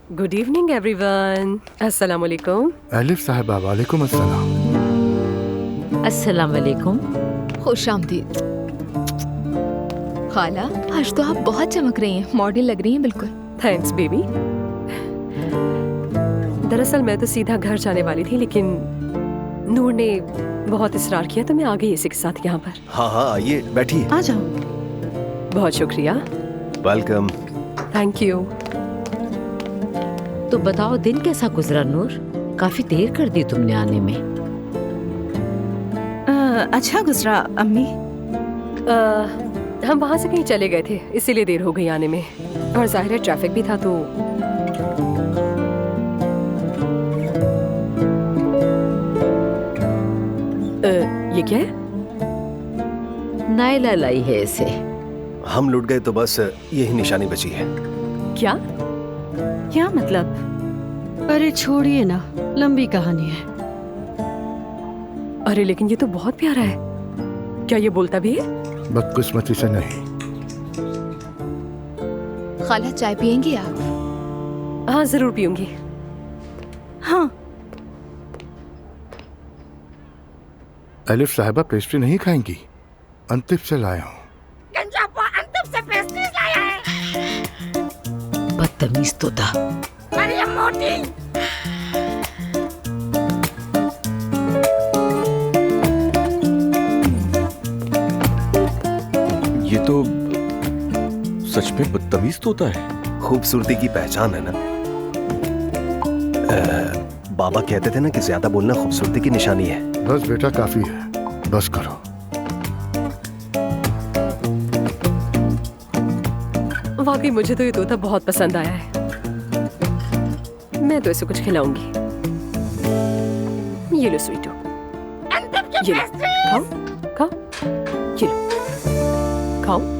Good evening everyone. अस्सलाम वालेकुम। आलिफ साहिबा, वालेकुम अस्सलाम। अस्सलाम वालेकुम। खुश आमदीद। खाला, आज तो आप बहुत चमक रही हैं, मॉडल लग रही हैं बिल्कुल। Thanks baby. दरअसल मैं तो सीधा घर जाने वाली थी, लेकिन नूर ने बहुत इसरार किया तो मैं आ गई इसी के साथ यहाँ पर। हाँ हाँ, आइए बैठिए। आ जाओ। बहुत शुक्रिया। वेलकम। Thank you. तो बताओ दिन कैसा गुजरा नूर? काफी देर कर दी तुमने आने में। अच्छा गुजरा अम्मी। हम वहाँ से कहीं चले गए थे, इसीलिए देर हो गई आने में। और जाहिर है ट्रैफिक भी था तो। ये क्या है? नायला लाई है इसे। हम लुट गए तो बस यही निशानी बची है। क्या? क्या मतलब? अरे छोड़िए ना, लंबी कहानी है। अरे लेकिन ये तो बहुत प्यारा है। क्या ये बोलता भी है? बदकिस्मती से नहीं। खाला, चाय पियेंगी आप? हाँ जरूर पीऊंगी। हाँ, आलिफ साहिबा पेस्ट्री नहीं खाएंगी? अंतिम से लाया हूँ। बदतमीज तो था। ये तो सच में बदतमीज तोता है। खूबसूरती की पहचान है ना। बाबा कहते थे ना कि ज्यादा बोलना खूबसूरती की निशानी है। बस बेटा काफी है, बस करो। वाकई मुझे तो ये तोता बहुत पसंद आया है। मैं तो इसे कुछ खिलाऊंगी। ये लो स्वीटू, ये लो, खाओ खाओ, ये लो, खाओ।